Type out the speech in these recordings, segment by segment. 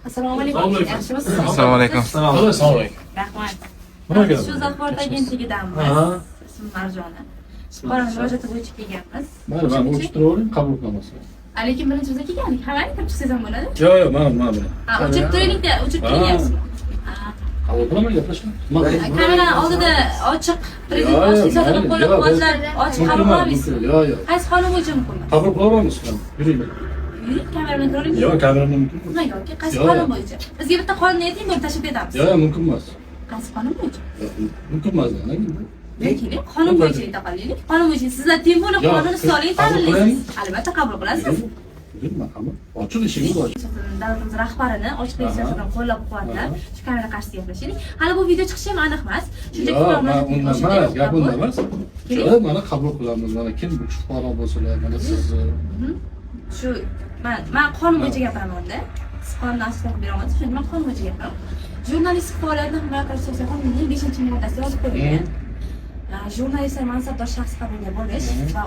Assalomu alaykum. Yaxshimisiz? Assalomu alaykum. Assalomu alaykum. Rahmat. Nima gap? Shu Zaport agentligidanmiz. Ismim Marjona. Fuqaro murojaati bo'yicha kelganmiz. Mayli, men o'chirtiravering, qabul qilmasin. Lekin birinchi bizga kelgandik. Xabar aytib tursangiz ham bo'ladi. Yo'q, mana. O'chirib turingda, o'chirib turyapsizmi? Qabul qilaman, gaplashma. Kamera oldida ochiq prezident boshlig'i qo'llab-quvvatlar ochiq qabul qilamiz. Yo'q. Qaysi qonun bo'yicha mumkin? Qabul qilaveramiz. Yuring. Yuring, kamera bilan ko'ring. Yo'q, kamera mumkin. Nimaga? Qaysi qonun bo'yicha? Bizga bitta qonunni ayting, buni tashlab ketamiz. Yo'q, mumkin emas. Qaysi qonun bo'yicha? Mumkin emas. Lekin qonun bo'yicha ayta qolaylik. Qonun bo'yicha sizlar temurli qonunni soling ta'minlaysiz. Albatta qabul qilasiz. Marhamat. Ochiq ishingiz ochiq. Davlatimiz rahbarini ochiqlik siyosatini qo'llab-quvvatlab shu kamera qarshisida gaplashaylik. Hali bu video chiqishi ham aniq emas. Shunchaki Yo'q, undan emas, gap undan emas. Yo'q, mana qabul qilamiz. Mana kim bu fuqaro bo'lsalar, mana sizni. Shu men qonun bo'yicha gapiraman unda. Siz qonunni asosida beraolmaysiz, shuning men qonun bo'yicha gapiraman. Jurnalistik faoliyatni himoya qilish qonunining 5-moddasida yozib qo'yilgan. Jurnalistlar mansabdor shaxs qabuliga bo'lish va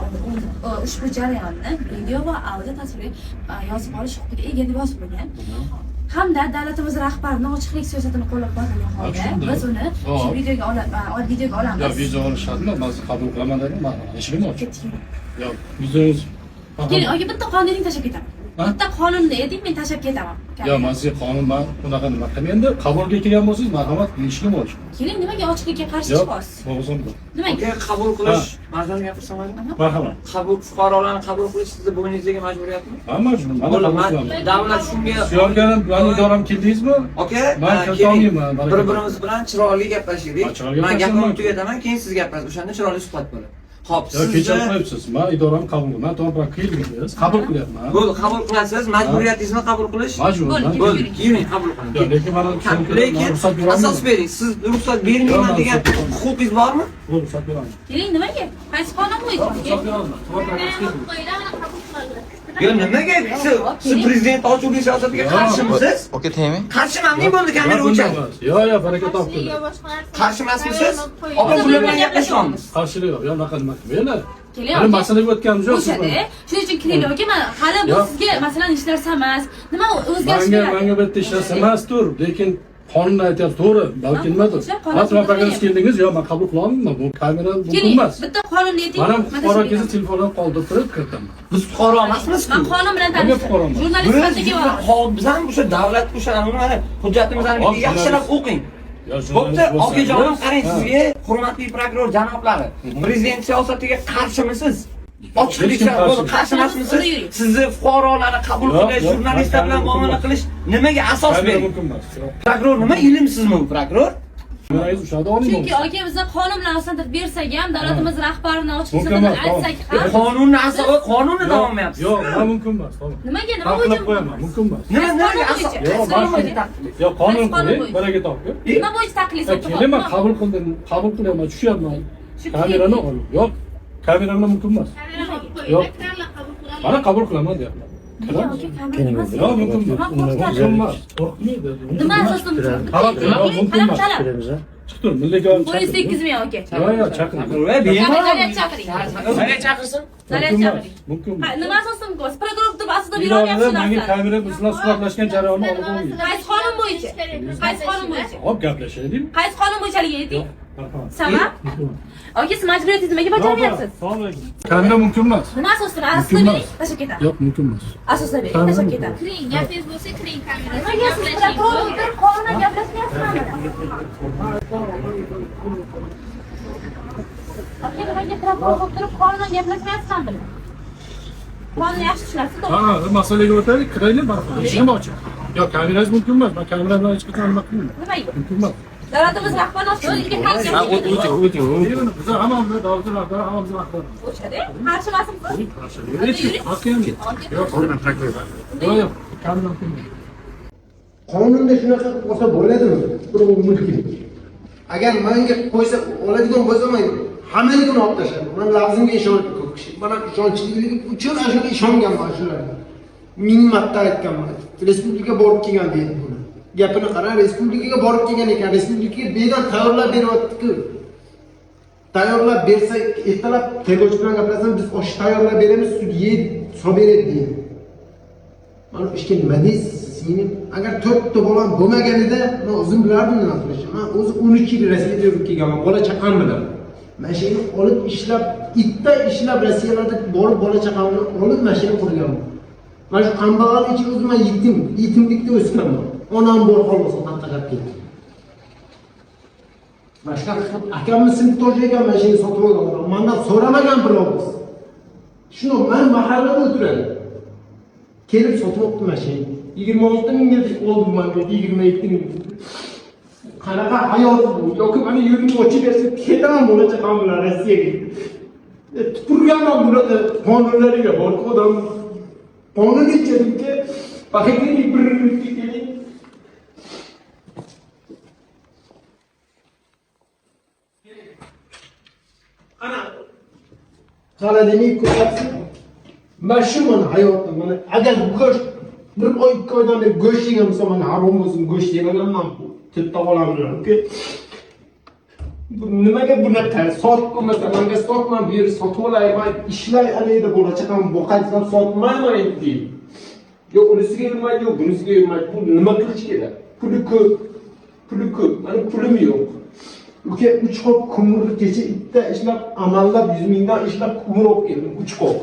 ushbu jarayonni video va audio tasvirga yozib olish huquqiga ega deb yozib qo'ygan. Hamda davlatimiz rahbarining ochiqlik siyosatini qo'llab-quvvatlagan holda biz uni shu videoga olamiz. Yo'q, video olishadimi? Men qabul qilaman dedim, men eshigim ochiq. Yo'q, videongiz. Keling, oyi bitta qonunni tashlab ketaman. Bitta qonunni ayting, men tashlab ketaman. Yo'q, men sizga qonun men unaqa nima qilmayman. Endi qabulga kelgan bo'lsangiz, marhamat, eshigim ochiq. Keling, nimaga ochiqlikka qarshi chiqasiz? Bo'g'zimda. Nimaga? Qabul qilish, ma'zurni gapirsam Marhamat. qabul fuqarolarni qabul qilish sizni bo'yningizdagi majburiyatmi? Men majbur. Davlat shunga Suyonganim, meni idoram keldingizmi? aka, Men kelolmayman. bir-birimiz bilan chiroyli gaplashaylik. Men gapimni tugataman, keyin siz gapirasiz. O'shanda chiroyli suhbat bo'ladi. Xo'p, Yo'q, kechirib qo'yibsiz. Men idoram qabul qilman. To'g'ri keldingiz. Qabul qilyapman. Bo'ldi, qabul qilasiz. Majburiyatingizni qabul qilish. Majburman. Bo'ldi, yuring, qabul qiling. Yo'q, lekin mana Lekin asos bering. Siz ruxsat bermayman degan huquqingiz bormi? ruxsat beraman. Keling, nimaga? Qaysi qonun bo'yicha? Ruxsat beraman. Yo, nimaga siz prezident ochuvlik siyosatiga qarshimisiz? Oka tegmi? Qarshiman, nima bo'ldi kamera o'chadi? Yo'q, baraka topdi. Qarshi emasmisiz? Opa pullar bilan gaplashyapmiz. Qarshilik yo'q. Yo'q, unaqa nima qilmaylar. Keling, Hali masalaga o'tganimiz yo'q. o'shada. Shuning uchun keling, aka, men hali bu sizga masalan hech narsa emas. Nima o'zgarish kerak? Menga bu yerda hech narsa emasdir, lekin qonunni aytyapti, to'g'ri. Balki nimadir. Matematikasiz keldingiz, yo'q, men qabul qila olmayman. Bu kamera mumkin emas. Bitta qonunni ayting. Mana fuqarolarga telefondan qoldirib turib kiritaman. Biz fuqaro emasmiz-ku. Men qonun bilan tanishman. Jurnalist sifatida Biz ham o'sha davlat o'sha mana hujjatimizni yaxshilab o'qing. Bo'pti, okajonim, qarang sizga, hurmatli prokuror janoblari. Prezident siyosatiga qarshimisiz? Ochiqlik bo'ldi, qarshi emasmisiz? Sizni fuqarolarni qabul qilish, jurnalistlar bilan muomala qilish nimaga asos bering? Mumkin emas. Prokuror nima, ilmsizmi bu prokuror? Kamerangiz ushada oling. chunki aka bizni qonun bilan asoslantirib bersak ham davlatimiz rahbarini ochiq sirni aytsak ham Qonunni asosi qonunni davom Yo'q, mumkin emas. nimaga nima Qilib bo'yicha qo'yaman, mumkin emas. nimaga asos? Yo'q, qonun qo'ying, baraka toping. nima bo'yicha taklif Keling, men qabul qildim, qabul qilyapman, tushyapman. Kamerani oling. Yo'q, kamera bilan mumkin emas. Yo'q. Mana qabul qilaman deyapman. Yo'q, mumkin emas. Mumkin emas. Qo'rqmaydi. nima asosda Qarab, yo'q, mumkin emas. Chiqdi, milliga olib polis tekizmi yoki Yo'q, chaqiring. zaryad chaqiring Nega chaqirsin? zaryad chaqiring Mumkin emas. nima asosda mumkin emas prokuror deb aslida bera Menga olmayapsizlar kamera bilan suhbatlashgan jarayonni olib qo'ying. qaysi qonun bo'yicha qaysi qonun bo'yicha Hop, gaplashaylik. qaysi qonun bo'yicha ayting Marhamat. sabab yoki siz majburiyatingizni nimaga bajarmayapsiz Kamera mumkin emas. nima asosda asosda bering tashlab ketamiz Yo'q, mumkin emas. asosda bering tashlab ketamiz Kiring, gapingiz bo'lsa kiring kamera. nimaga siz prokuror o'tirib qonundan gaplashmayapsizmi aka nimaga prokuror o'tirib qonundan gaplashmayapsizmi qonunni yaxshi tushunasiz Ha, masalaga o'taylik, kiraylik, marhamat. Eshigim ochiq. Yo'q, kamerangiz mumkin emas. Men kamera bilan hech qachon nima qilmayman. nimaga Mumkin emas. davlatimiz rahbari ochiqlikka qarshi Biz hammamiz davlat rahbari, hammamiz rahbar. o'shada qarshi emasmisiz Yo'q, yo'q, kamera mumkin emas. Qonunda shunaqa bo'lsa bo'ladimi? Biroq mumkin. Agar menga qo'ysa oladigan bo'lsa men hammaligini olib tashladim. Men lafzimga ishonib ko'p kishi. Mana ishonchlilik uchun shunga ishonganman shularga. Ming marta aytganman. Respublika borib kelgan deydi buni. Gapini qara, respublikaga borib kelgan ekan. Respublikaga bedan tayyorlab beryapti-ku. Tayyorlab bersa, ertalab tergovchi bilan gaplashsam, biz osh tayyorlab beramiz, sud yeb, hisob beradi deydi. Mana ishga nima deysiz? Sening agar 4 ta bolam bo'lmaganida men o'zim bilardim nima qilishni. Men o'zi 12 yil Rossiyada yurib kelganman, bola chaqam bilan. Mashina olib ishlab, itda ishlab Rossiyalarda borib bola chaqamni olib mashina qurganman. Mana shu kambag'allik uchun o'zim yetimlikda o'sganman. Onam bor holda tarqab ketdi. Boshqa akamni sinfdosh ekan mashina sotib olgan. Mendan so'ramagan birovsiz. Shuni men mahallada o'tiraman. Kelib sotib olibdi mashina. 26 mingga oldim men 22 ming. Qanaqa hayot bu? Yoki meni yo'limni ochib bersa ketaman bo'lacha ham bilan Rossiyaga. Tupurganman bunaqa qonunlariga bor odam. Qonun ichidagi paxetlik bir keling. Ana qaladini ko'rasiz. Mana shu meni hayotim. Mana agar go'sht bir oy 2 oydan beri go'sht yegan bo'lsam, men harom bo'lsin go'sht yeganman. Tutta olamlar. Nimaga bunaqa sotib mesela menga sotman bu yerni sotib olay, men ishlay alayda bo'lachaqam boqaysam sotmayman endi. Yo'q unisiga yurmaydi, yo'q bunisiga yurmaydi. Bu nima qilish kerak? Puli ko'p. Meni pulim yo'q. Uka 3 qop ko'mirni kecha itda ishlab, amallab 100 mingdan ishlab ko'mir olib keldim 3 qop.